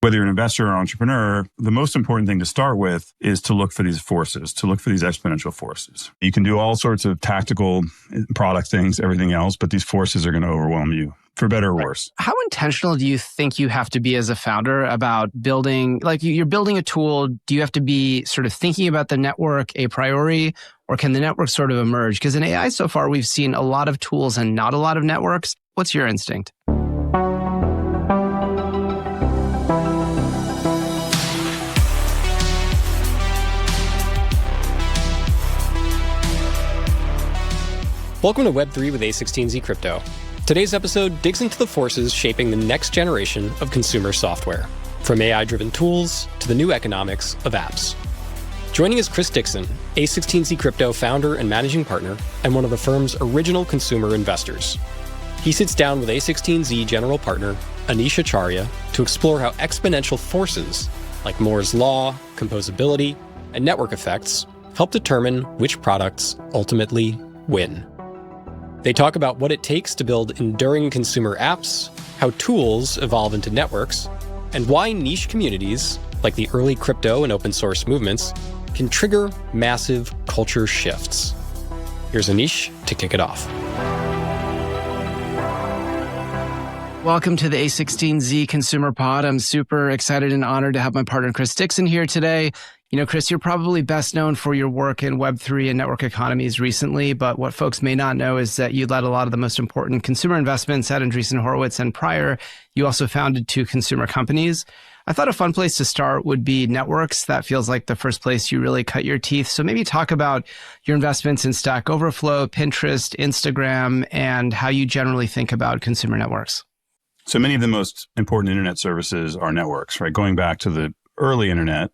Whether you're an investor or entrepreneur, the most important thing to start with is to look for these forces, to look for these exponential forces. You can do all sorts of tactical product things, everything else, but these forces are going to overwhelm you, for better or worse. How intentional do you think you have to be as a founder about building, like you're building a tool, do you have to be sort of thinking about the network a priori, or can the network sort of emerge? Because in AI so far, we've seen a lot of tools and not a lot of networks. What's your instinct? Welcome to Web3 with A16Z Crypto. Today's episode digs into the forces shaping the next generation of consumer software, from AI-driven tools to the new economics of apps. Joining is Chris Dixon, A16Z Crypto founder and managing partner, and one of the firm's original consumer investors. He sits down with A16Z general partner, Anish Acharya, to explore how exponential forces like Moore's Law, composability, and network effects help determine which products ultimately win. They talk about what it takes to build enduring consumer apps, how tools evolve into networks, and why niche communities, like the early crypto and open source movements, can trigger massive culture shifts. Here's Anish to kick it off. Welcome to the A16Z Consumer Pod. I'm super excited and honored to have my partner Chris Dixon here today. You know, Chris, you're probably best known for your work in Web3 and network economies recently, but what folks may not know is that you led a lot of the most important consumer investments at Andreessen Horowitz, and prior, you also founded 2 consumer companies. I thought a fun place to start would be networks. That feels like the first place you really cut your teeth. So maybe talk about your investments in Stack Overflow, Pinterest, Instagram, and how you generally think about consumer networks. So many of the most important internet services are networks, right? Going back to the early internet,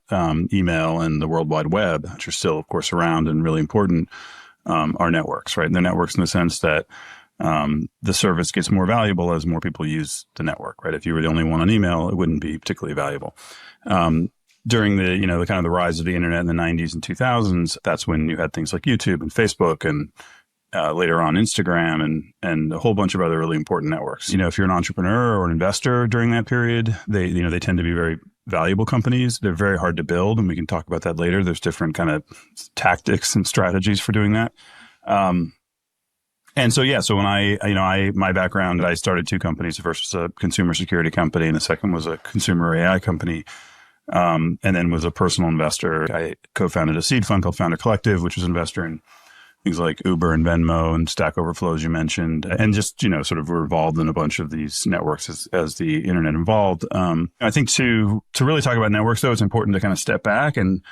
email and the World Wide Web, which are still, of course, around and really important, are networks, right? And they're networks in the sense that the service gets more valuable as more people use the network, right? If you were the only one on email, it wouldn't be particularly valuable. During the, the kind of the rise of the internet in the 90s and 2000s, that's when you had things like YouTube and Facebook and later on Instagram and a whole bunch of other really important networks. If you're an entrepreneur or an investor during that period, they tend to be very valuable companies. They're very hard to build, and we can talk about that later. There's different kind of tactics and strategies for doing that. So when my background, I started 2 companies. The first was a consumer security company, and the second was a consumer AI company. And then was a personal investor. I co-founded a seed fund called Founder Collective, which was an investor in things like Uber and Venmo and Stack Overflow, as you mentioned, and just, sort of were involved in a bunch of these networks as the internet evolved. I think to really talk about networks, though, it's important to kind of step back. And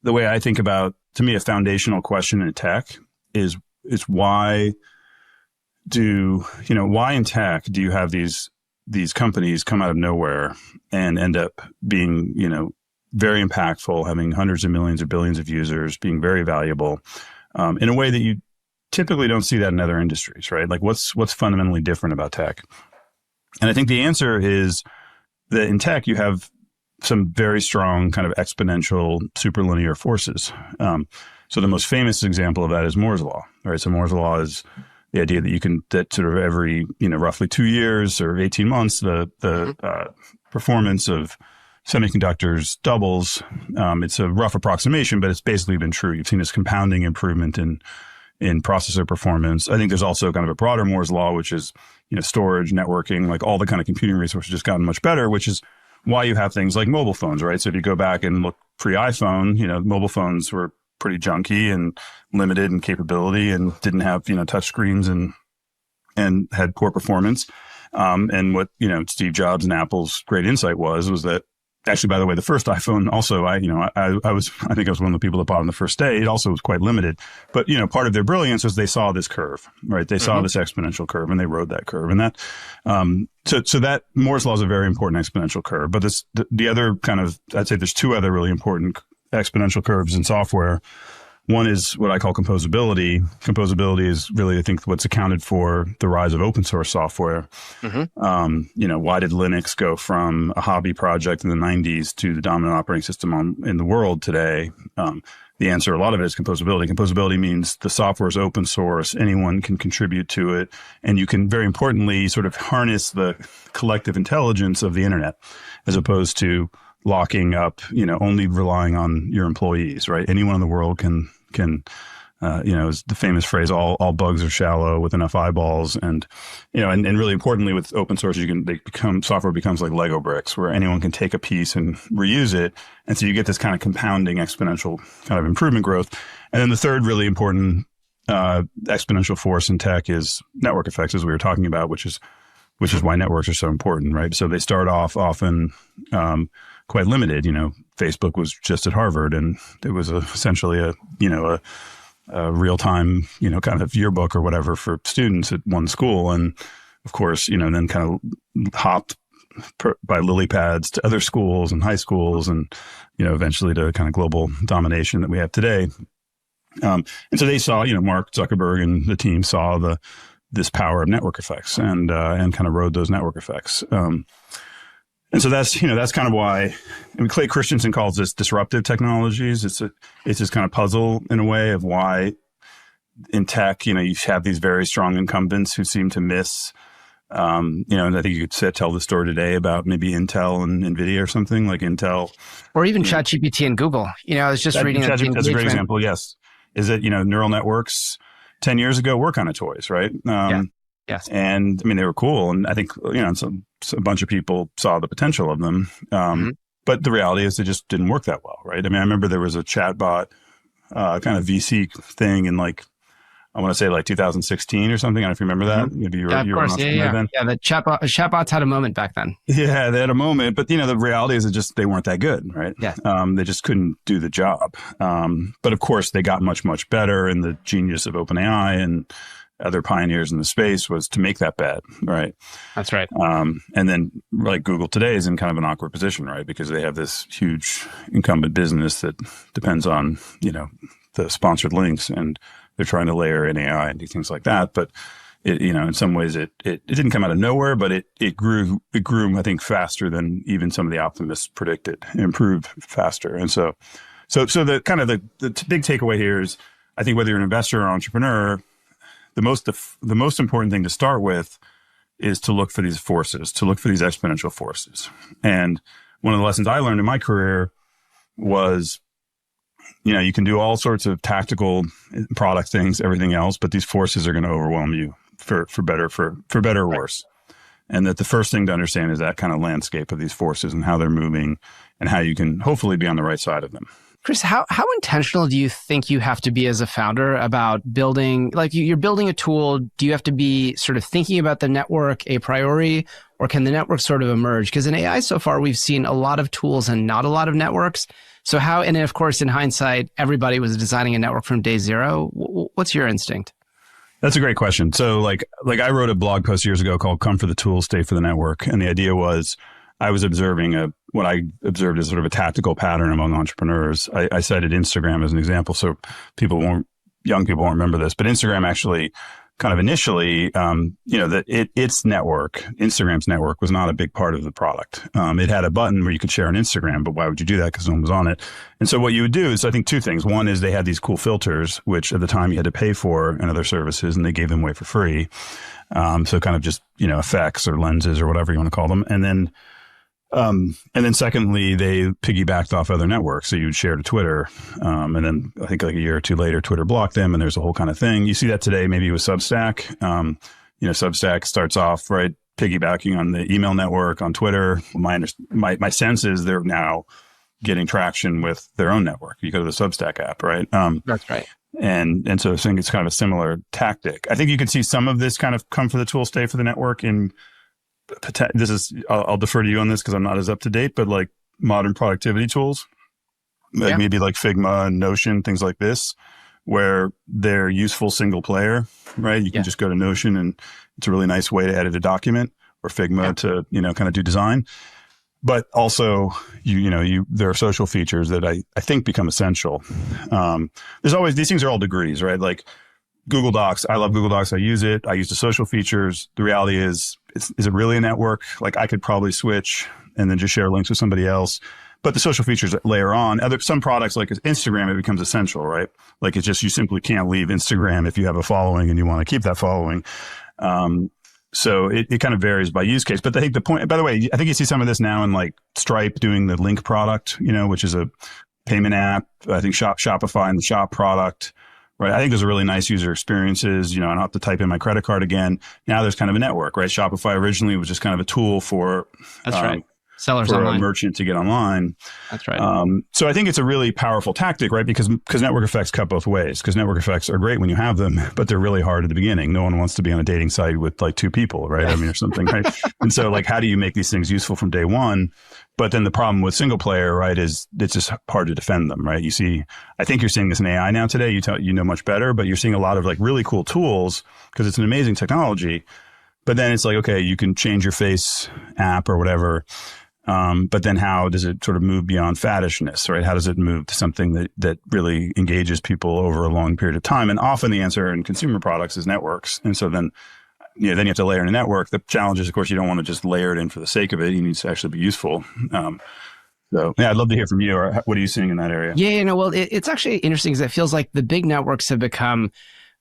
the way I think about, to me, a foundational question in tech is why in tech do you have these companies come out of nowhere and end up being, very impactful, having hundreds of millions or billions of users, being very valuable, in a way that you typically don't see that in other industries, right? Like what's fundamentally different about tech? And I think the answer is that in tech, you have some very strong kind of exponential superlinear forces. So the most famous example of that is Moore's Law, right? So Moore's Law is the idea that sort of every, roughly 2 years or 18 months, the performance of semiconductors doubles. It's a rough approximation, but it's basically been true. You've seen this compounding improvement in processor performance. I think there's also kind of a broader Moore's Law, which is, storage, networking, like all the kind of computing resources just gotten much better, which is why you have things like mobile phones, right? So if you go back and look pre-iPhone, mobile phones were pretty junky and limited in capability and didn't have, touch screens and had poor performance. And what, Steve Jobs and Apple's great insight was that actually, by the way, the first iPhone also, I think I was one of the people that bought on the first day. It also was quite limited. But, part of their brilliance was they saw this curve, right? They saw this exponential curve and they rode that curve. And that, so that Moore's Law is a very important exponential curve. But the other kind of, I'd say there's 2 other really important exponential curves in software. One is what I call composability. Composability is really, I think, what's accounted for the rise of open source software. Why did Linux go from a hobby project in the 90s to the dominant operating system in the world today? the answer, a lot of it is composability. Composability means the software is open source. Anyone can contribute to it. And you can, very importantly, sort of harness the collective intelligence of the internet as opposed to locking up, only relying on your employees, right? Anyone in the world can is the famous phrase, all bugs are shallow with enough eyeballs. And, and really importantly with open source, software becomes like Lego bricks where anyone can take a piece and reuse it. And so you get this kind of compounding exponential kind of improvement growth. And then the third really important, exponential force in tech is network effects, as we were talking about, which is why networks are so important, right? So they start off often, quite limited. Facebook was just at Harvard and it was essentially a real-time, kind of yearbook or whatever for students at one school. And of course, then kind of hopped by lily pads to other schools and high schools and, eventually to kind of global domination that we have today. And so they saw, Mark Zuckerberg and the team saw this power of network effects and kind of rode those network effects. And so that's kind of why, Clay Christensen calls this disruptive technologies. It's this kind of puzzle in a way of why in tech, you have these very strong incumbents who seem to miss, and I think you could tell the story today about maybe Intel and NVIDIA or something like Intel. Or even ChatGPT and Google. I was just reading that. That's a great example, yes. Is that, neural networks 10 years ago were kind of toys, right? Yes. And they were cool. And I think, a bunch of people saw the potential of them. But the reality is they just didn't work that well, right? I remember there was a chatbot kind of VC thing in I want to say 2016 or something. I don't know if you remember that. Maybe you were of course. Then. Yeah, the chatbots had a moment back then. Yeah, they had a moment. But, the reality is they weren't that good, right? Yeah. They just couldn't do the job. But of course, they got much, much better. And the genius of OpenAI and other pioneers in the space was to make that bet, right? That's right. And then Google today is in kind of an awkward position, right? Because they have this huge incumbent business that depends on, the sponsored links and they're trying to layer in AI and do things like that. But it, in some ways it didn't come out of nowhere, but it grew, I think, faster than even some of the optimists predicted. It improved faster. And so the kind of the big takeaway here is, I think whether you're an investor or entrepreneur, the most important thing to start with is to look for these forces, to look for these exponential forces. And one of the lessons I learned in my career was, you can do all sorts of tactical product things, everything else, but these forces are going to overwhelm you for better or worse. And that the first thing to understand is that kind of landscape of these forces and how they're moving and how you can hopefully be on the right side of them. Chris, how intentional do you think you have to be as a founder about building, you're building a tool, do you have to be sort of thinking about the network a priori, or can the network sort of emerge? Because in AI so far, we've seen a lot of tools and not a lot of networks. So and of course, in hindsight, everybody was designing a network from day zero. What's your instinct? That's a great question. So I wrote a blog post years ago called Come for the Tools, Stay for the Network. And the idea was, I was observing what I observed as sort of a tactical pattern among entrepreneurs. I cited Instagram as an example, so young people won't remember this, but Instagram actually kind of initially, its network, Instagram's network, was not a big part of the product. It had a button where you could share on Instagram, but why would you do that? Because no one was on it. And so what you would do is, I think, two things. One is they had these cool filters, which at the time you had to pay for, and other services, and they gave them away for free. So kind of just, effects or lenses or whatever you want to call them. And then secondly, they piggybacked off other networks. So you'd share to Twitter. And then I think a year or two later, Twitter blocked them, and there's a whole kind of thing. You see that today, maybe with Substack. Substack starts off, right, piggybacking on the email network on Twitter. My sense is they're now getting traction with their own network. You go to the Substack app, right? That's right. And so I think it's kind of a similar tactic. I think you could see some of this kind of come for the tool, stay for the network in I'll defer to you on this because I'm not as up to date, but modern productivity tools, maybe Figma and Notion, things like this, where they're useful single player, right? You can just go to Notion and it's a really nice way to edit a document, or Figma to, kind of do design. But also, there are social features that I think become essential. There's always, these things are all degrees, right? Google Docs, I love Google Docs. I use it. I use the social features. The reality is is it really a network? Like I could probably switch and then just share links with somebody else. But the social features that layer on, some products like Instagram, it becomes essential, right? Like it's just, you simply can't leave Instagram if you have a following and you want to keep that following. So it kind of varies by use case. But I think the point, by the way, I think you see some of this now in like Stripe doing the Link product, which is a payment app. I think Shopify and the Shop product, right? I think those are really nice user experiences. I don't have to type in my credit card again. Now there's kind of a network, right? Shopify originally was just kind of a tool for that's right. Sellers for online. a merchant to get online. That's right. So I think it's a really powerful tactic, right? Because network effects cut both ways. Because network effects are great when you have them, but they're really hard at the beginning. No one wants to be on a dating site with like 2 people, right? I mean, or something, right? And so like, how do you make these things useful from day one? But then the problem with single player, right, is it's just hard to defend them, right? I think you're seeing this in AI now today. You know much better, but you're seeing a lot of like really cool tools because it's an amazing technology. But then it's like, okay, you can change your face app or whatever. But then how does it sort of move beyond faddishness, right? How does it move to something that really engages people over a long period of time? And often the answer in consumer products is networks. And so then, then you have to layer in a network. The challenge is, of course, you don't want to just layer it in for the sake of it. You need to actually be useful. So yeah, I'd love to hear from you. Or what are you seeing in that area? Yeah, well, it's actually interesting because it feels like the big networks have become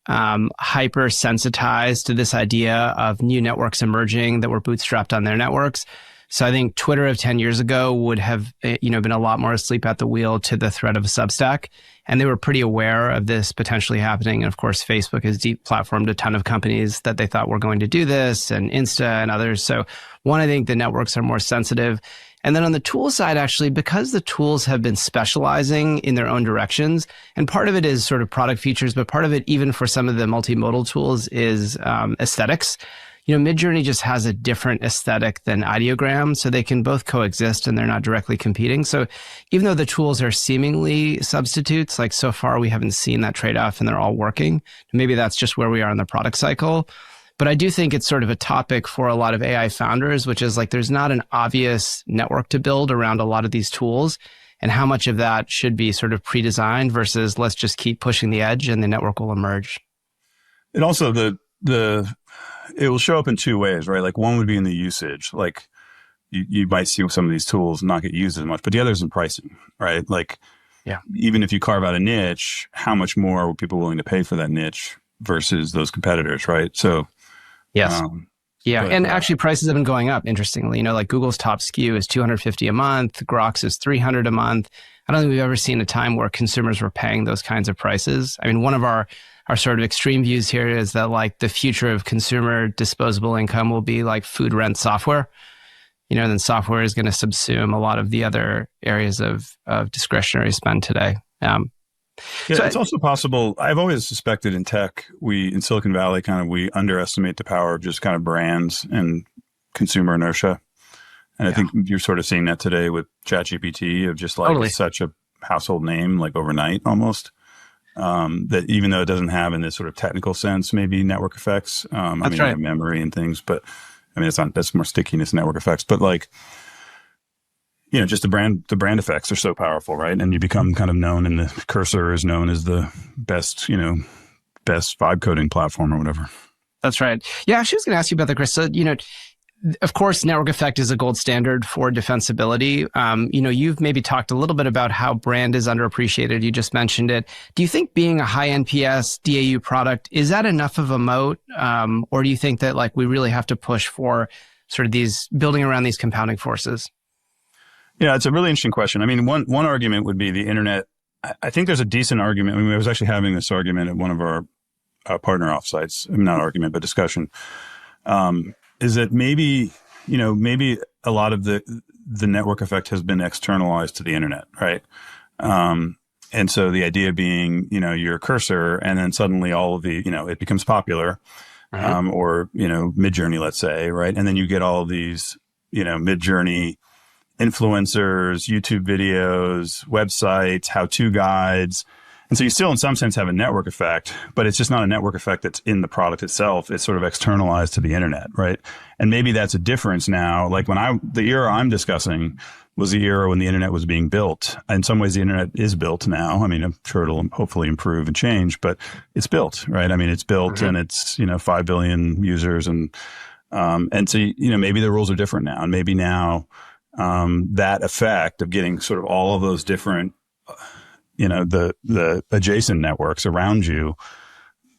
hyper sensitized to this idea of new networks emerging that were bootstrapped on their networks. So I think Twitter of 10 years ago would have, been a lot more asleep at the wheel to the threat of a Substack. And they were pretty aware of this potentially happening. And of course, Facebook has deplatformed a ton of companies that they thought were going to do this, and Insta and others. So one, I think the networks are more sensitive. And then on the tool side, actually, because the tools have been specializing in their own directions, and part of it is sort of product features, but part of it, even for some of the multimodal tools, is aesthetics. Midjourney just has a different aesthetic than Ideogram, so they can both coexist and they're not directly competing. So even though the tools are seemingly substitutes, like so far we haven't seen that trade-off and they're all working. Maybe that's just where we are in the product cycle. But I do think it's sort of a topic for a lot of AI founders, which is like there's not an obvious network to build around a lot of these tools, and how much of that should be sort of pre-designed versus let's just keep pushing the edge and the network will emerge. And also it will show up in 2 ways, right? Like one would be in the usage. Like you might see some of these tools not get used as much, but the other is in pricing, right? Like, yeah, even if you carve out a niche, how much more are people willing to pay for that niche versus those competitors, right? So, yes. And actually prices have been going up, interestingly. Like Google's top SKU is $250 a month. Grok's is $300 a month. I don't think we've ever seen a time where consumers were paying those kinds of prices. I mean, one of our sort of extreme views here is that like the future of consumer disposable income will be like food, rent, software. Then software is going to subsume a lot of the other areas of discretionary spend today. It's also possible. I've always suspected in tech, in Silicon Valley, we underestimate the power of just kind of brands and consumer inertia. And I think you're sort of seeing that today with ChatGPT of just like totally. Such a household name, like overnight almost. That even though it doesn't have in this sort of technical sense, maybe network effects, right. Have memory and things, but I mean, that's more stickiness network effects, but like, just the brand effects are so powerful, right? And you become kind of known, and the Cursor is known as the best vibe coding platform or whatever. That's right. Yeah. Actually, I was going to ask you about that, Chris. So, of course, network effect is a gold standard for defensibility. You've maybe talked a little bit about how brand is underappreciated. You just mentioned it. Do you think being a high NPS DAU product, is that enough of a moat? Or do you think that like we really have to push for sort of these building around these compounding forces? Yeah, it's a really interesting question. I mean, one argument would be the internet. I think there's a decent argument. I mean, I was actually having this argument at one of our partner offsites, not argument, but discussion. Is that maybe a lot of the network effect has been externalized to the internet, right? And so the idea being, your Cursor, and then suddenly all of the, it becomes popular, or, Midjourney, let's say, right? And then you get all of these, Midjourney influencers, YouTube videos, websites, how-to guides. And so you still, in some sense, have a network effect, but it's just not a network effect that's in the product itself. It's sort of externalized to the internet, right? And maybe that's a difference now. Like the era I'm discussing was the era when the internet was being built. In some ways, the internet is built now. I mean, I'm sure it'll hopefully improve and change, but it's built, right? I mean, it's built and it's, 5 billion users and And so, maybe the rules are different now. And maybe now that effect of getting sort of all of those different, the adjacent networks around you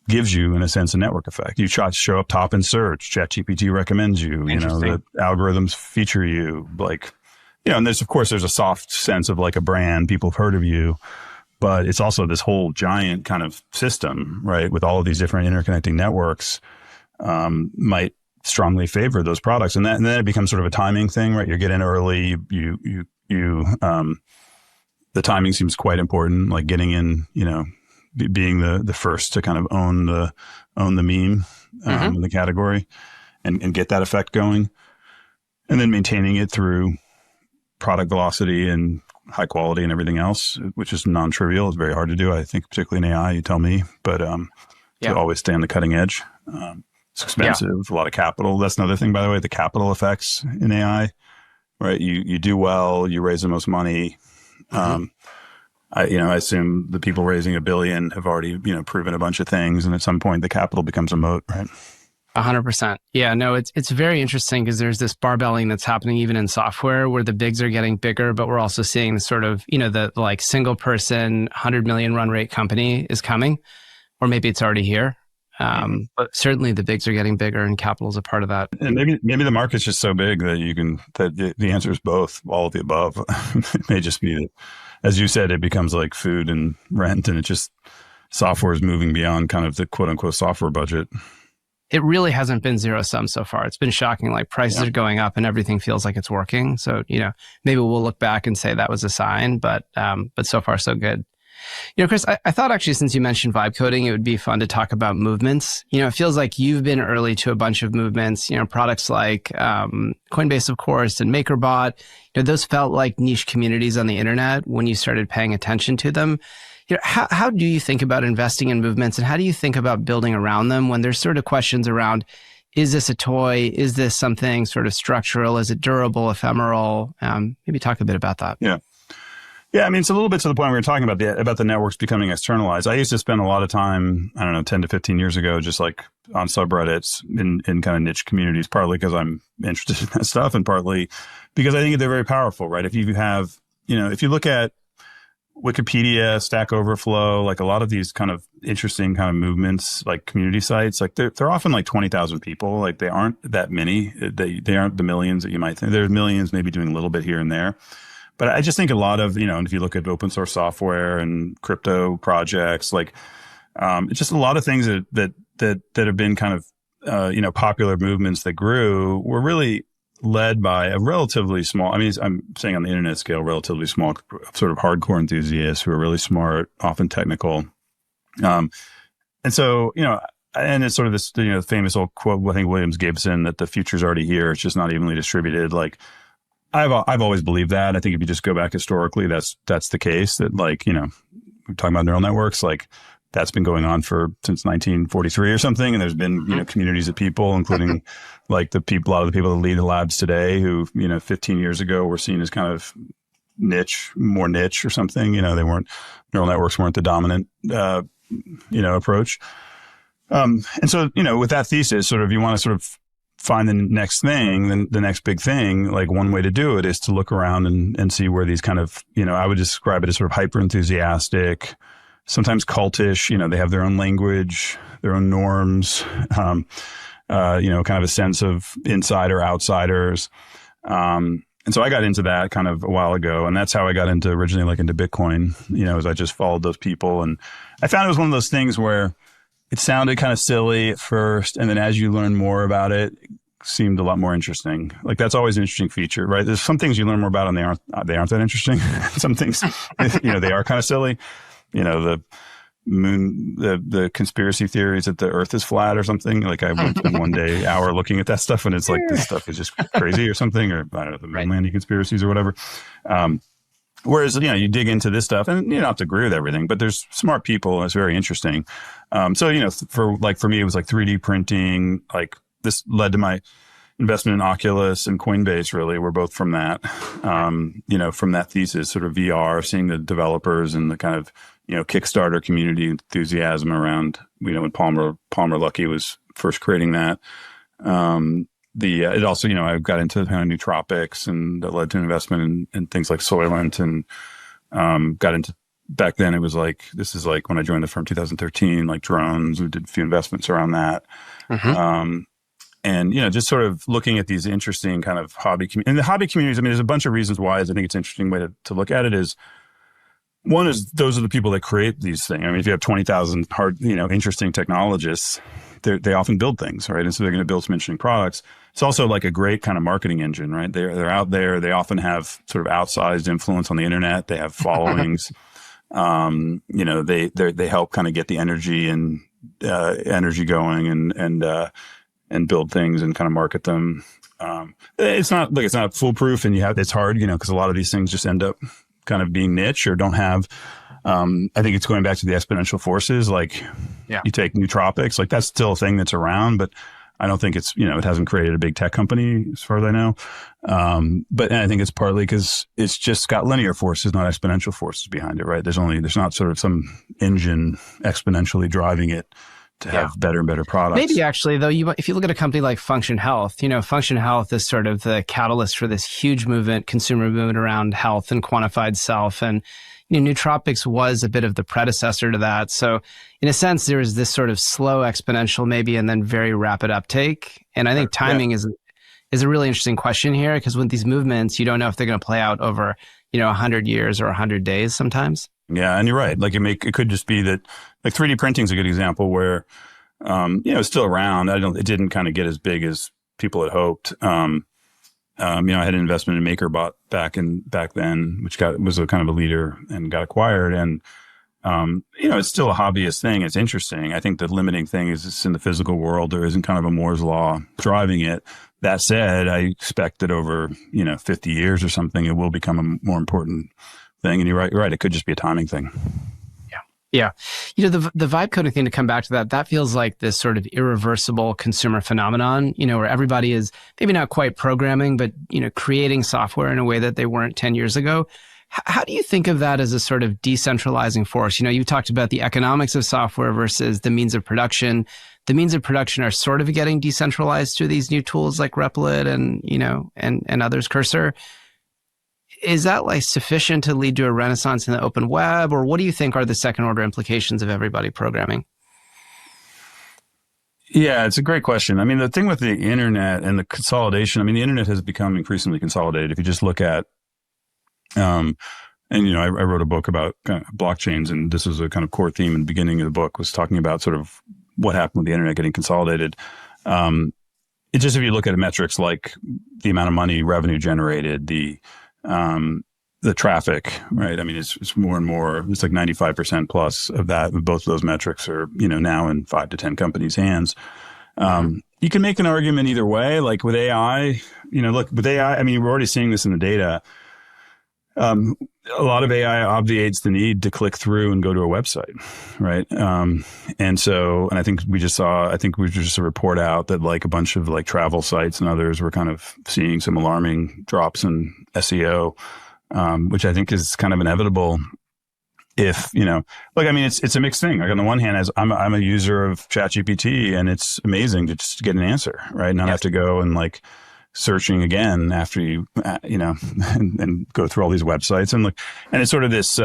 gives you, in a sense, a network effect. You show up top in search. ChatGPT recommends you. The algorithms feature you. And there's a soft sense of like a brand. People have heard of you. But it's also this whole giant kind of system, right? With all of these different interconnecting networks, might strongly favor those products. And then it becomes sort of a timing thing, right? You get in early, the timing seems quite important, like getting in, being the first to kind of own the meme, in the category and get that effect going. And then maintaining it through product velocity and high quality and everything else, which is non-trivial. It's very hard to do, I think, particularly in AI, you tell me, but to always stay on the cutting edge. It's expensive, a lot of capital. That's another thing, by the way, the capital effects in AI, right? You do well, you raise the most money. I assume the people raising $1 billion have already, proven a bunch of things. And at some point the capital becomes a moat, right? 100%. Yeah, no, it's very interesting because there's this barbelling that's happening even in software where the bigs are getting bigger, but we're also seeing the sort of, the like single person 100 million run rate company is coming, or maybe it's already here. But certainly the bigs are getting bigger and capital is a part of that. And maybe the market's just so big that the answer is both, all of the above. It may just be that, as you said, it becomes like food and rent, and it just, software is moving beyond kind of the quote unquote software budget. It really hasn't been zero sum so far. It's been shocking. Like prices are going up and everything feels like it's working. So, maybe we'll look back and say that was a sign, but so far so good. Chris, I thought actually, since you mentioned vibe coding, it would be fun to talk about movements. It feels like you've been early to a bunch of movements, products like Coinbase, of course, and MakerBot. Those felt like niche communities on the internet when you started paying attention to them. How do you think about investing in movements, and how do you think about building around them when there's sort of questions around, is this a toy? Is this something sort of structural? Is it durable, ephemeral? Maybe talk a bit about that. Yeah. Yeah, I mean, it's a little bit to the point we were talking about the networks becoming externalized. I used to spend a lot of time, 10 to 15 years ago, just like on subreddits in kind of niche communities, partly because I'm interested in that stuff and partly because I think they're very powerful, right? If you have, if you look at Wikipedia, Stack Overflow, like a lot of these kind of interesting kind of movements, like community sites, like they're often like 20,000 people. Like they aren't that many. They aren't the millions that you might think. There's millions maybe doing a little bit here and there. But I just think a lot of, and if you look at open source software and crypto projects, like it's just a lot of things that have been kind of, popular movements that grew were really led by a relatively small, I'm saying on the internet scale, relatively small sort of hardcore enthusiasts who are really smart, often technical. And so, and it's sort of this, famous old quote, I think Williams Gibson, that the future's already here. It's just not evenly distributed. Like, I've always believed that. I think if you just go back historically, that's the case. That we're talking about neural networks, like that's been going on since 1943 or something. And there's been communities of people, including like a lot of the people that lead the labs today, who 15 years ago were seen as kind of more niche or something. Neural networks weren't the dominant approach. And so with that thesis, sort of you want to sort of find the next thing, then the next big thing. Like one way to do it is to look around and see where these kind of, I would describe it as sort of hyper enthusiastic, sometimes cultish, they have their own language, their own norms, kind of a sense of insider outsiders. And so I got into that kind of a while ago, and that's how I got originally into Bitcoin, as I just followed those people. And I found it was one of those things where it sounded kind of silly at first, and then as you learn more about it, it seemed a lot more interesting. Like that's always an interesting feature, right? There's some things you learn more about and they aren't that interesting. Some things, they are kind of silly. The moon, the conspiracy theories that the earth is flat or something. Like I went one hour looking at that stuff and it's like, this stuff is just crazy or something, or I don't know, the moon landing conspiracies or whatever. Whereas, you dig into this stuff and you don't have to agree with everything, but there's smart people and it's very interesting. So, for me, it was like 3D printing, like this led to my investment in Oculus and Coinbase, really. We're both from that, from that thesis, sort of VR, seeing the developers and the kind of, Kickstarter community enthusiasm around, when Palmer Luckey was first creating that. it also, I got into kind of nootropics, and that led to investment in things like Soylent, and got into, back then it was like, this is like when I joined the firm 2013, like drones, we did a few investments around that. And, just sort of looking at these interesting kind of hobby communities. And the hobby communities, I mean, there's a bunch of reasons why I think it's an interesting way to look at it is, one is those are the people that create these things. I mean, if you have 20,000 interesting technologists, they often build things, right? And so they're going to build some interesting products. It's also like a great kind of marketing engine, right? They're out there. They often have sort of outsized influence on the internet. They have followings. They help kind of get the energy going and build things and kind of market them. It's not foolproof, and it's hard, because a lot of these things just end up kind of being niche or don't have, I think it's going back to the exponential forces. Like you take nootropics, like that's still a thing that's around, but I don't think it's, it hasn't created a big tech company as far as I know. But I think it's partly because it's just got linear forces, not exponential forces behind it, right? There's not sort of some engine exponentially driving it to have better and better products. Maybe actually, though, if you look at a company like Function Health, Function Health is sort of the catalyst for this huge movement, consumer movement around health and quantified self. And, nootropics was a bit of the predecessor to that. So in a sense, there is this sort of slow exponential maybe, and then very rapid uptake. And I think timing is a really interesting question here, because with these movements, you don't know if they're going to play out over, 100 years or 100 days sometimes. Yeah, and you're right. Like it could just be that, like 3D printing is a good example where, it's still around. It didn't kind of get as big as people had hoped. I had an investment in MakerBot back then, which was a kind of a leader and got acquired. And, it's still a hobbyist thing. It's interesting. I think the limiting thing is it's in the physical world. There isn't kind of a Moore's law driving it. That said, I expect that over, 50 years or something, it will become a more important thing. And you're right. It could just be a timing thing. Yeah. The vibe coding thing, to come back to that feels like this sort of irreversible consumer phenomenon, where everybody is maybe not quite programming, but, creating software in a way that they weren't 10 years ago. How do you think of that as a sort of decentralizing force? You talked about the economics of software versus the means of production. The means of production are sort of getting decentralized through these new tools like Replit and, and others, Cursor. Is that like sufficient to lead to a renaissance in the open web? Or what do you think are the second order implications of everybody programming? Yeah, it's a great question. I mean, the thing with the internet and the consolidation, I mean, the internet has become increasingly consolidated. If you just look at, I wrote a book about kind of blockchains, and this was a kind of core theme in the beginning of the book, was talking about sort of what happened with the internet getting consolidated. It's just, if you look at metrics like the amount of money, revenue generated, the traffic, right? I mean, it's more and more, it's like 95% plus of that, both of those metrics are, now in 5 to 10 companies' hands. You can make an argument either way, like with AI, with AI, I mean, we're already seeing this in the data. A lot of AI obviates the need to click through and go to a website, right? And I think we just a report out that like a bunch of like travel sites and others were kind of seeing some alarming drops in SEO, which I think is kind of inevitable. If, I mean, it's a mixed thing. Like on the one hand, as I'm a user of ChatGPT, and it's amazing to just get an answer, right? Not have to go and like searching again after you, and go through all these websites and look. And it's sort of this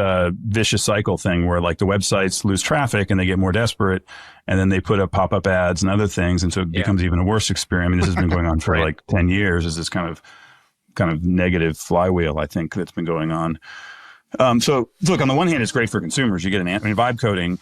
vicious cycle thing where like the websites lose traffic and they get more desperate, and then they put up pop-up ads and other things. And so it becomes even a worse experience. I mean, this has been going on for like 10 years, is this kind of negative flywheel, I think, that's been going on. So look, on the one hand, it's great for consumers. You get vibe coding.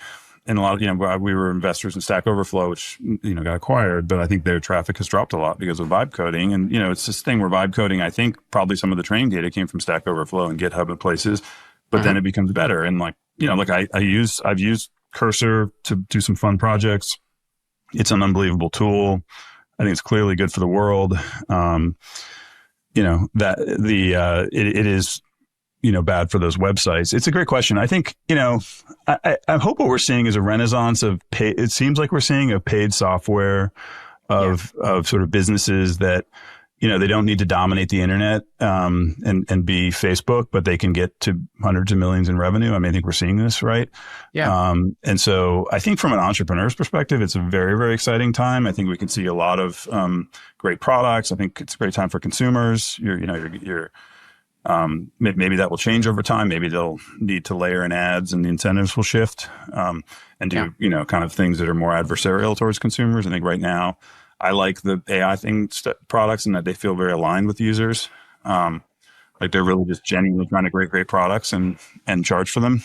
And a lot of, we were investors in Stack Overflow, which, got acquired, but I think their traffic has dropped a lot because of vibe coding. And, it's this thing where vibe coding, I think probably some of the training data came from Stack Overflow and GitHub and places, but then it becomes better. And I've used Cursor to do some fun projects. It's an unbelievable tool. I think it's clearly good for the world. It is, bad for those websites. It's a great question. I think, I hope what we're seeing is a renaissance of it seems like we're seeing a paid software of sort of businesses that, they don't need to dominate the internet and be Facebook, but they can get to hundreds of millions in revenue. I mean, I think we're seeing this, right? Yeah. And so I think from an entrepreneur's perspective, it's a very, very exciting time. I think we can see a lot of great products. I think it's a great time for consumers. Maybe that will change over time. Maybe they'll need to layer in ads and the incentives will shift and do, kind of things that are more adversarial towards consumers. I think right now, I like the AI products and that they feel very aligned with users. Like they're really just genuinely trying to create great products and charge for them.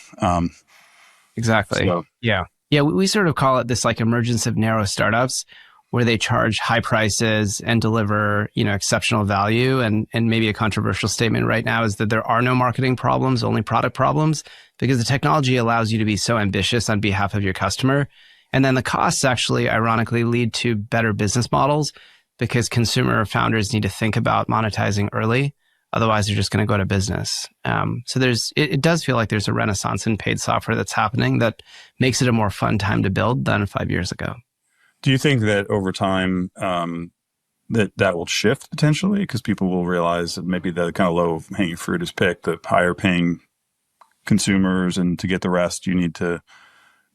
Exactly. So. Yeah. We sort of call it this like emergence of narrow startups where they charge high prices and deliver, exceptional value. And maybe a controversial statement right now is that there are no marketing problems, only product problems, because the technology allows you to be so ambitious on behalf of your customer. And then the costs actually, ironically, lead to better business models because consumer founders need to think about monetizing early. Otherwise, they're just going to go to business. So it does feel like there's a renaissance in paid software that's happening that makes it a more fun time to build than 5 years ago. Do you think that over time that will shift potentially because people will realize that maybe the kind of low hanging fruit is picked, the higher paying consumers, and to get the rest, you need to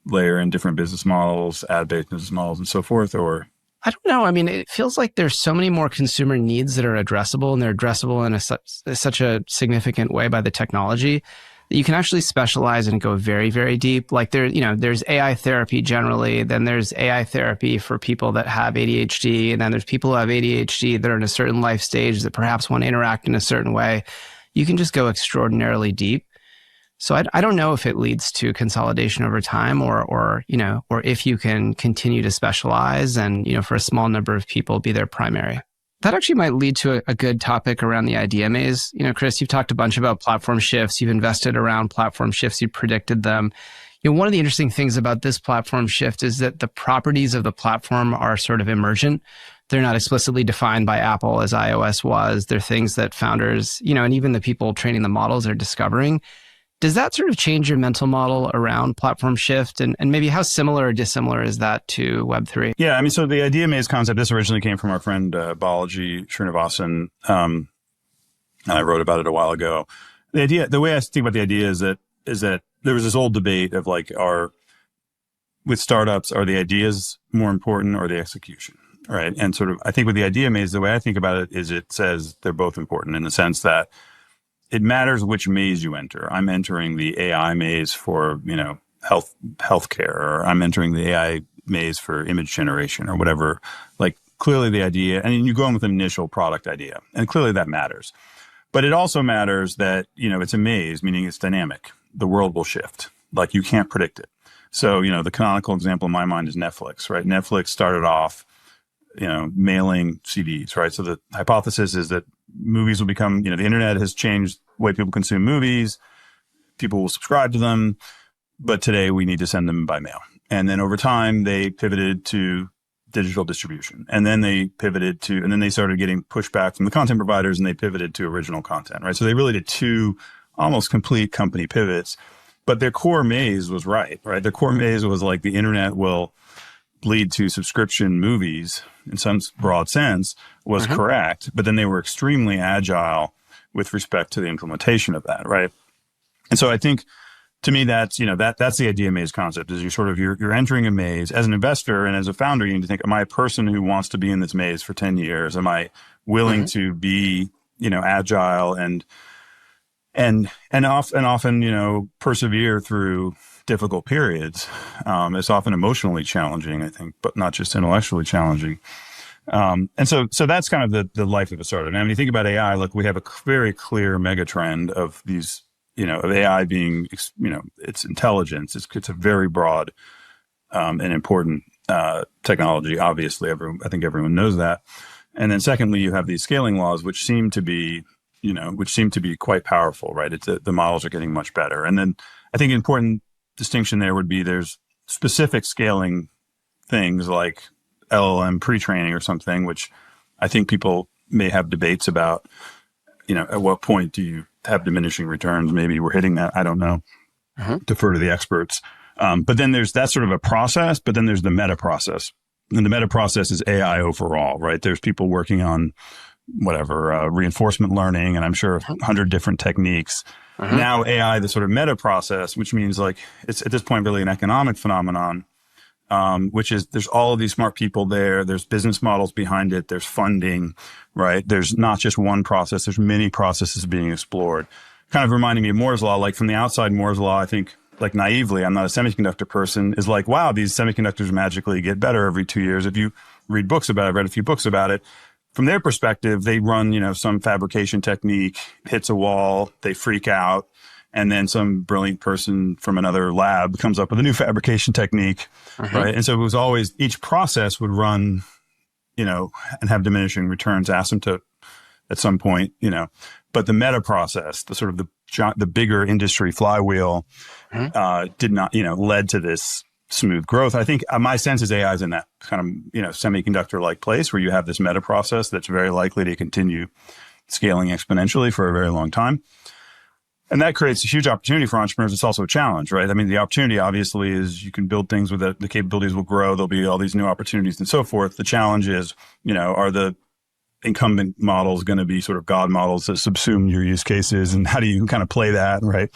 layer in different business models, ad-based business models, and so forth? Or I don't know. I mean, it feels like there's so many more consumer needs that are addressable, and they're addressable in such a significant way by the technology that you can actually specialize and go very, very deep. Like there's AI therapy generally, then there's AI therapy for people that have ADHD, and then there's people who have ADHD that are in a certain life stage that perhaps want to interact in a certain way. You can just go extraordinarily deep. So I don't know if it leads to consolidation over time or if you can continue to specialize and, for a small number of people be their primary. That actually might lead to a good topic around the idea maze. Chris, you've talked a bunch about platform shifts. You've invested around platform shifts. You've predicted them. One of the interesting things about this platform shift is that the properties of the platform are sort of emergent. They're not explicitly defined by Apple as iOS was. They're things that founders, and even the people training the models are discovering. Does that sort of change your mental model around platform shift? And maybe how similar or dissimilar is that to Web3? Yeah, I mean, so the idea maze concept, this originally came from our friend Balaji Srinivasan, and I wrote about it a while ago. The way I think about the idea is that there was this old debate of with startups, are the ideas more important or the execution, right? And sort of, I think with the idea maze, the way I think about it is it says they're both important in the sense that it matters which maze you enter. I'm entering the AI maze for, healthcare, or I'm entering the AI maze for image generation or whatever. Like clearly the idea, and you go in with an initial product idea, and clearly that matters. But it also matters that, it's a maze, meaning it's dynamic. The world will shift. Like you can't predict it. So, the canonical example in my mind is Netflix, right? Netflix started off, mailing CDs, right? So the hypothesis is that movies will become, the internet has changed the way people consume movies. People will subscribe to them, but today we need to send them by mail. And then over time, they pivoted to digital distribution. And then they and then they started getting pushback from the content providers, and they pivoted to original content, right? So they really did two almost complete company pivots, but their core maze was right? Their core maze was like the internet will lead to subscription movies in some broad sense was correct, but then they were extremely agile with respect to the implementation of that, right? And so I think to me that's that's the idea maze concept is you're entering a maze as an investor, and as a founder you need to think, am I a person who wants to be in this maze for 10 years? Am I willing to be agile and often persevere through difficult periods? It's often emotionally challenging, I think, but not just intellectually challenging. And so that's kind of the life of a startup. And when you think about AI, look, we have a very clear mega trend of these, of AI being, its intelligence. It's a very broad and important technology. Obviously, I think everyone knows that. And then secondly, you have these scaling laws, which seem to be quite powerful, right? The models are getting much better. And then I think an important distinction there would be there's specific scaling things like LLM pre-training or something, which I think people may have debates about, at what point do you have diminishing returns? Maybe we're hitting that. I don't know. Defer to the experts. But then that's sort of a process, but then there's the meta process. And the meta process is AI overall, right? There's people working on, reinforcement learning, and I'm sure 100 different techniques. Now AI, the sort of meta process, which means like it's at this point really an economic phenomenon, which is there's all of these smart people there. There's business models behind it. There's funding, right? There's not just one process. There's many processes being explored. Kind of reminding me of Moore's Law. Like from the outside, Moore's Law, I think, like naively, I'm not a semiconductor person, is like, wow, these semiconductors magically get better every 2 years. If you read books about it, I've read a few books about it. From their perspective, they run, some fabrication technique, hits a wall, they freak out, and then some brilliant person from another lab comes up with a new fabrication technique, right? And so it was always, each process would run, and have diminishing returns asymptote at some point, but the meta process, the sort of the bigger industry flywheel, did not, led to this smooth growth. I think my sense is AI is in that kind of, semiconductor-like place where you have this meta process that's very likely to continue scaling exponentially for a very long time. And that creates a huge opportunity for entrepreneurs. It's also a challenge, right? I mean, the opportunity obviously is you can build things with it. The capabilities will grow. There'll be all these new opportunities and so forth. The challenge is, are the incumbent models going to be sort of God models that subsume your use cases, and how do you kind of play that, right?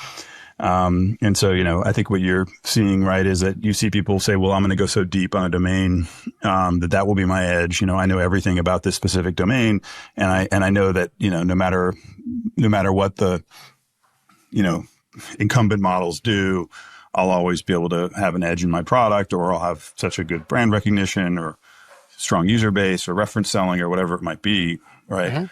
And so, I think what you're seeing, right, is that you see people say, well, I'm going to go so deep on a domain, that will be my edge. I know everything about this specific domain. And I know that, no matter what the, incumbent models do, I'll always be able to have an edge in my product, or I'll have such a good brand recognition or strong user base or reference selling or whatever it might be. Right.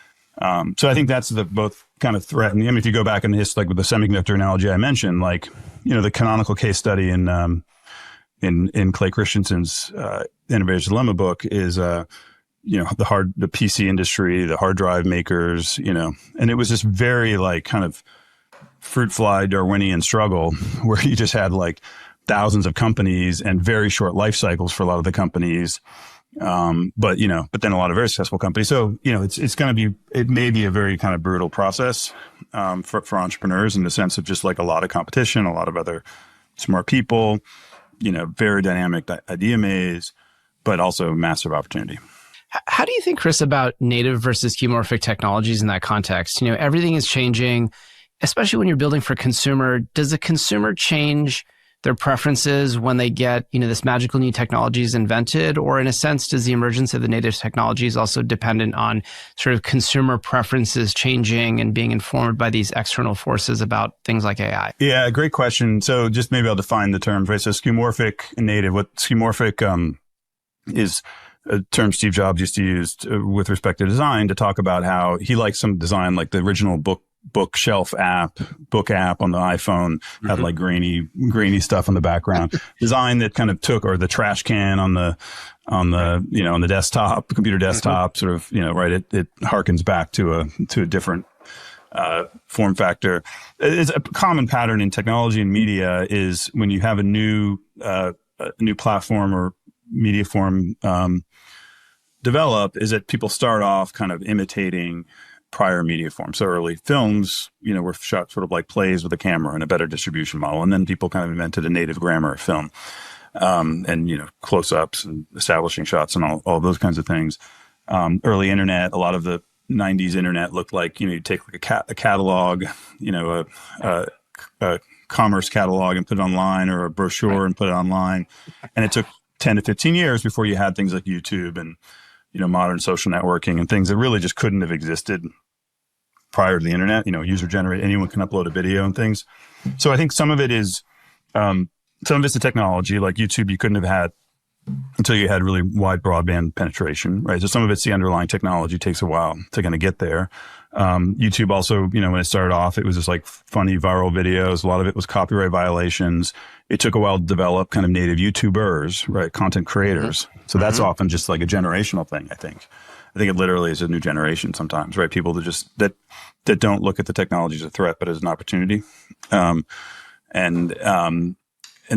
So I think that's the both kind of threatening. I mean, if you go back in the history, like with the semiconductor analogy I mentioned, like, the canonical case study in Clay Christensen's Innovator's Dilemma book is, the PC industry, the hard drive makers, and it was this very like kind of fruit fly Darwinian struggle where you just had like thousands of companies and very short life cycles for a lot of the companies. But then a lot of very successful companies. So, it's going to be, it may be a very kind of brutal process, for entrepreneurs in the sense of just like a lot of competition, a lot of other smart people, very dynamic idea maze, but also massive opportunity. How do you think, Chris, about native versus skeuomorphic technologies in that context? Everything is changing, especially when you're building for consumer. Does the consumer change their preferences when they get, this magical new technologies invented? Or in a sense, does the emergence of the native technologies also dependent on sort of consumer preferences changing and being informed by these external forces about things like AI? Yeah, great question. So just maybe I'll define the terms, right? So skeuomorphic and native. What skeuomorphic is a term Steve Jobs used to use with respect to design to talk about how he likes some design, like the original book app on the iPhone had like grainy stuff on the background. Design that kind of took, or the trash can on the on the desktop, computer desktop, sort of, right. It harkens back to a different form factor. It's a common pattern in technology and media is when you have a new platform or media form develop, is that people start off kind of imitating prior media forms. So early films, were shot sort of like plays with a camera and a better distribution model. And then people kind of invented a native grammar of film, and, close-ups and establishing shots and all those kinds of things. Early internet, a lot of the 90s internet looked like, you take like a catalog, a commerce catalog and put it online, or a brochure and put it online. And it took 10 to 15 years before you had things like YouTube and, modern social networking and things that really just couldn't have existed prior to the internet. User generated, anyone can upload a video and things. So I think some of it is, some of it's the technology, like YouTube you couldn't have had until you had really wide broadband penetration, right? So some of it's the underlying technology, takes a while to kind of get there. YouTube also, when it started off, it was just like funny viral videos. A lot of it was copyright violations. It took a while to develop kind of native YouTubers, right? Content creators. So that's often just like a generational thing, I think. I think it literally is a new generation sometimes, right? People that don't look at the technology as a threat, but as an opportunity. And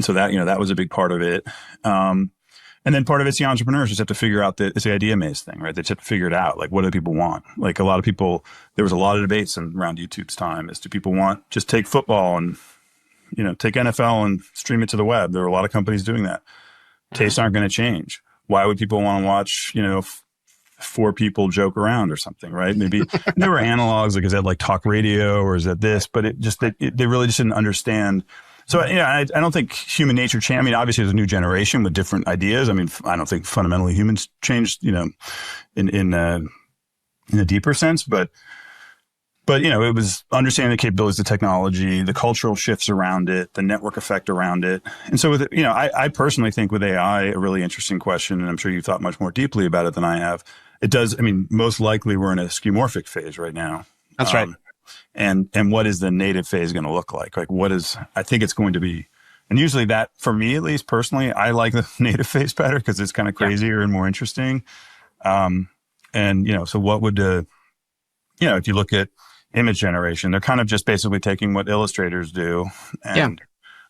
so that, that was a big part of it. And then part of it's the entrepreneurs just have to figure out it's the idea maze thing, right? They just have to figure it out. Like, what do people want? Like a lot of people, there was a lot of debates around YouTube's time as to people want just take football and, take NFL and stream it to the web. There are a lot of companies doing that. Tastes aren't going to change. Why would people want to watch, four people joke around or something, right? Maybe there were analogs, like is that like talk radio or is that this? But they really just didn't understand. So, I don't think human nature changed. I mean, obviously there's a new generation with different ideas. I mean, I don't think fundamentally humans changed, in a deeper sense, but it was understanding the capabilities of technology, the cultural shifts around it, the network effect around it. And so with I personally think with AI, a really interesting question, and I'm sure you've thought much more deeply about it than I have. It does, most likely we're in a skeuomorphic phase right now. That's right. And what is the native phase going to look like? Like I think it's going to be, and usually that, for me at least personally, I like the native phase better because it's kind of crazier and more interesting. So what would if you look at image generation, they're kind of just basically taking what illustrators do. And,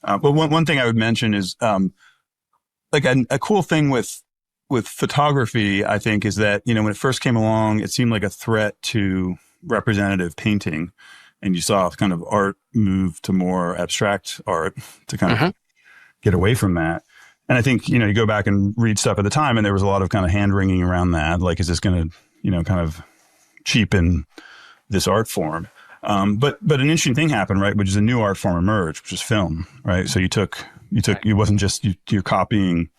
but one thing I would mention is, like a cool thing with photography, I think, is that, when it first came along, it seemed like a threat to representative painting. And you saw kind of art move to more abstract art to kind of get away from that. And I think, you go back and read stuff at the time, and there was a lot of kind of hand wringing around that. Like, is this going to, kind of cheapen this art form? But an interesting thing happened, right? Which is a new art form emerged, which is film, right? So it wasn't just you're copying.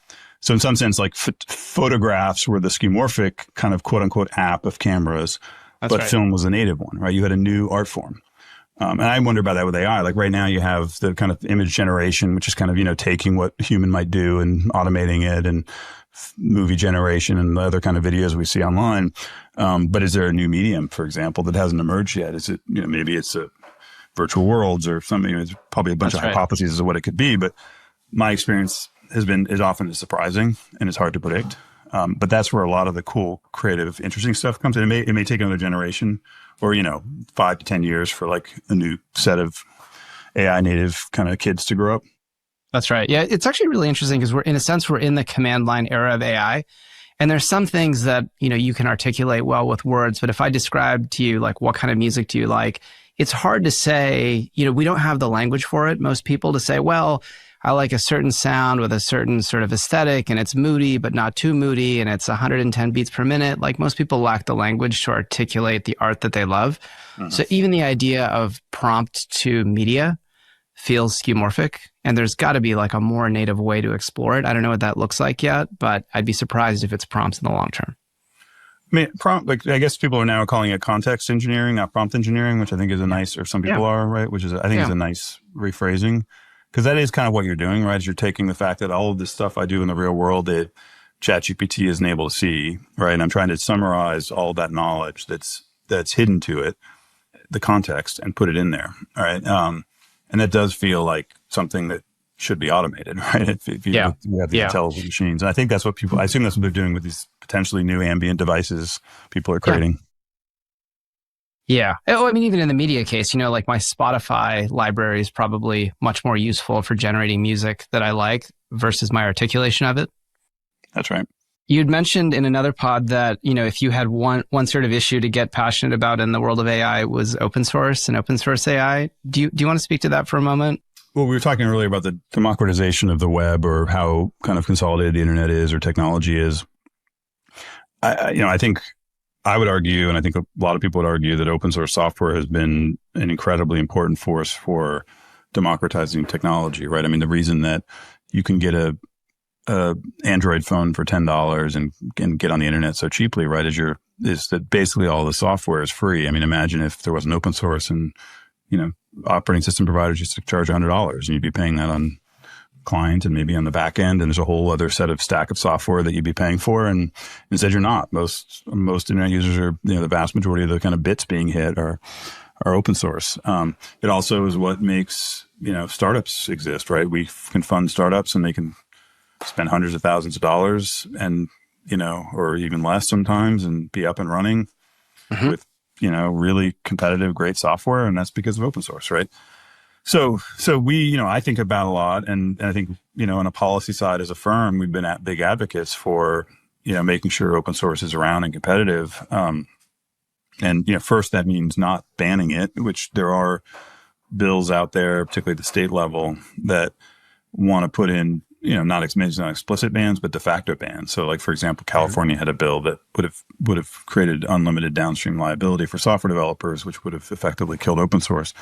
So in some sense, like photographs were the skeuomorphic kind of quote unquote app of cameras, but film was the native one, right? You had a new art form. And I wonder about that with AI. Like right now you have the kind of image generation, which is kind of, taking what human might do and automating it, and movie generation and the other kind of videos we see online. But is there a new medium, for example, that hasn't emerged yet? Is it, maybe it's a virtual worlds or something? There's probably a bunch of hypotheses as to what it could be, but my experience is often surprising and it's hard to predict. But that's where a lot of the cool, creative, interesting stuff comes in. It may take another generation or, 5 to 10 years for like a new set of AI native kind of kids to grow up. That's right. Yeah, it's actually really interesting because we're in the command line era of AI. And there's some things that, you can articulate well with words. But if I describe to you, like, what kind of music do you like? It's hard to say, we don't have the language for it. Most people to say, well, I like a certain sound with a certain sort of aesthetic, and it's moody, but not too moody, and it's 110 beats per minute. Like, most people lack the language to articulate the art that they love. So even the idea of prompt to media feels skeuomorphic, and there's got to be like a more native way to explore it. I don't know what that looks like yet, but I'd be surprised if it's prompts in the long term. I guess people are now calling it context engineering, not prompt engineering, which I think is a nice, or some people are, right? Which is, I think is a nice rephrasing. Because that is kind of what you're doing, right? Is you're taking the fact that all of this stuff I do in the real world that ChatGPT isn't able to see, right? And I'm trying to summarize all that knowledge that's hidden to it, the context, and put it in there, all right? And that does feel like something that should be automated, right? If you have the intelligent machines. And I think that's what I assume that's what they're doing with these potentially new ambient devices people are creating. Yeah. Oh, I mean, even in the media case, like my Spotify library is probably much more useful for generating music that I like versus my articulation of it. That's right. You'd mentioned in another pod that, if you had one sort of issue to get passionate about in the world of AI, it was open source and open source AI. Do you want to speak to that for a moment? Well, we were talking earlier about the democratization of the web, or how kind of consolidated the internet is, or technology is. I think I would argue, and I think a lot of people would argue, that open source software has been an incredibly important force for democratizing technology, right? I mean, the reason that you can get a Android phone for $10 and get on the internet so cheaply, right, is that basically all the software is free. I mean, imagine if there wasn't open source and, operating system providers used to charge $100 and you'd be paying that on client and maybe on the back end, and there's a whole other set of stack of software that you'd be paying for, and instead you're not. Most internet users are, the vast majority of the kind of bits being hit are open source. It also is what makes, startups exist, right? We can fund startups and they can spend hundreds of thousands of dollars and, or even less sometimes, and be up and running with, really competitive, great software. And that's because of open source, right? So we, I think about a lot, and I think, on a policy side as a firm, we've been big advocates for, making sure open source is around and competitive. And, first that means not banning it, which there are bills out there, particularly at the state level, that want to put in, not explicit bans, but de facto bans. So like, for example, California had a bill that would have created unlimited downstream liability for software developers, which would have effectively killed open source.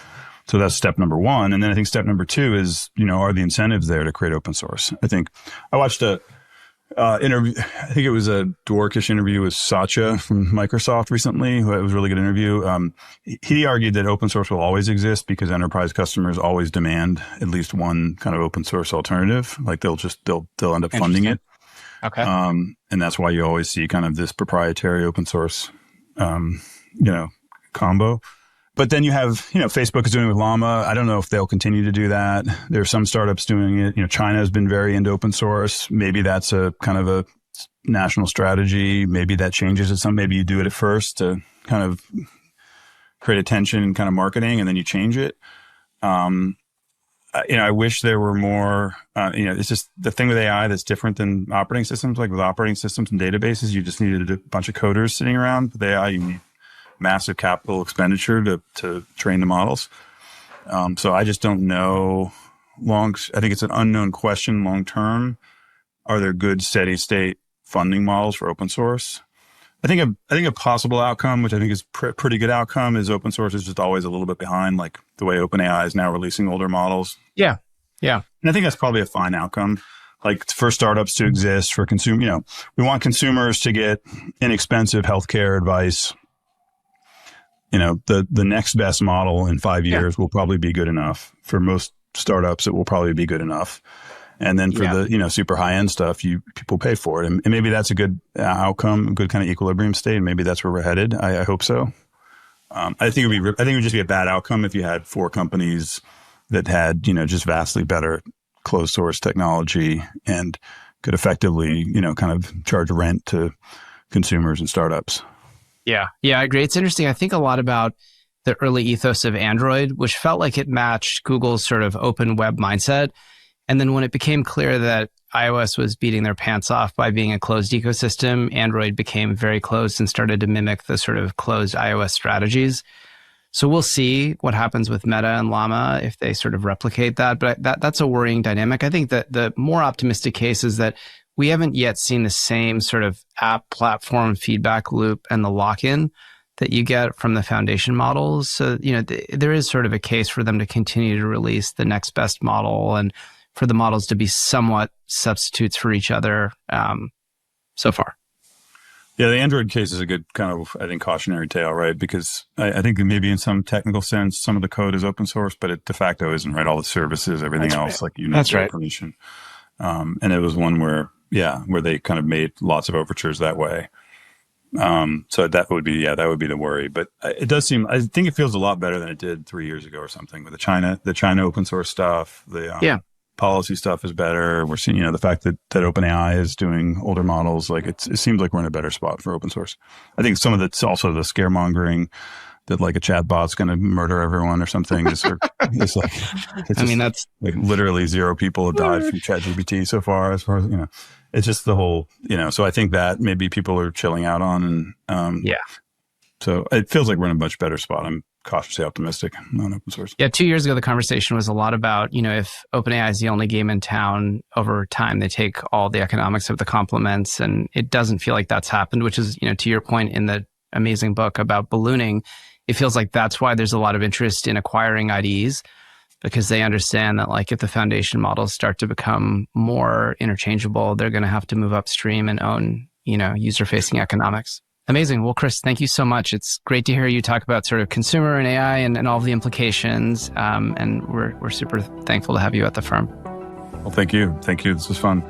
So that's step number one. And then I think step number two is, are the incentives there to create open source? I think I watched a interview. I think it was a Dworkish interview with Satya from Microsoft recently. It was a really good interview. He argued that open source will always exist because enterprise customers always demand at least one kind of open source alternative. Like they'll end up funding it. Okay. And that's why you always see kind of this proprietary open source, combo. But then you have, Facebook is doing it with Llama. I don't know if they'll continue to do that. There are some startups doing it. China has been very into open source. Maybe that's a kind of a national strategy. Maybe that changes at some. Maybe you do it at first to kind of create attention and kind of marketing, and then you change it. I wish there were more. It's just the thing with AI that's different than operating systems. Like with operating systems and databases, you just needed a bunch of coders sitting around. With AI, you need massive capital expenditure to train the models. So I just don't know. I think it's an unknown question long term. Are there good steady state funding models for open source? I think a possible outcome, which I think is pretty good outcome, is open source is just always a little bit behind, like the way OpenAI is now releasing older models. Yeah. And I think that's probably a fine outcome. Like for startups to exist, for we want consumers to get inexpensive healthcare advice. The next best model in 5 years will probably be good enough. For most startups, it will probably be good enough. And then for the, super high end stuff, people pay for it. And maybe that's a good outcome, a good kind of equilibrium state. And maybe that's where we're headed. I hope so. I think it would just be a bad outcome if you had 4 companies that had, just vastly better closed source technology and could effectively, kind of charge rent to consumers and startups. Yeah, I agree. It's interesting. I think a lot about the early ethos of Android, which felt like it matched Google's sort of open web mindset. And then when it became clear that iOS was beating their pants off by being a closed ecosystem, Android became very closed and started to mimic the sort of closed iOS strategies. So we'll see what happens with Meta and Llama if they sort of replicate that. But that's a worrying dynamic. I think that the more optimistic case is that we haven't yet seen the same sort of app platform feedback loop and the lock-in that you get from the foundation models. So, there is sort of a case for them to continue to release the next best model and for the models to be somewhat substitutes for each other so far. Yeah, the Android case is a good kind of, I think, cautionary tale, right? Because I think maybe in some technical sense, some of the code is open source, but it de facto isn't, right? All the services, everything else, like you need permission. And it was one where they kind of made lots of overtures that way. So that would be the worry. But it does seem, I think it feels a lot better than it did 3 years ago or something with the China open source stuff. The policy stuff is better. We're seeing, the fact that OpenAI is doing older models, like it seems like we're in a better spot for open source. I think some of it's also the scaremongering that like a chatbot's going to murder everyone or something. That's like literally 0 people have died from ChatGPT so far as it's just the whole, so I think that maybe people are chilling out on. And so it feels like we're in a much better spot. I'm cautiously optimistic on open source. Yeah, 2 years ago, the conversation was a lot about, if OpenAI is the only game in town, over time, they take all the economics of the complements. And it doesn't feel like that's happened, which is, to your point in the amazing book about ballooning, it feels like that's why there's a lot of interest in acquiring IDEs, because they understand that like if the foundation models start to become more interchangeable, they're going to have to move upstream and own, user-facing economics. Amazing. Well, Chris, thank you so much. It's great to hear you talk about sort of consumer and AI and all of the implications. And we're super thankful to have you at the firm. Well, thank you. Thank you. This was fun.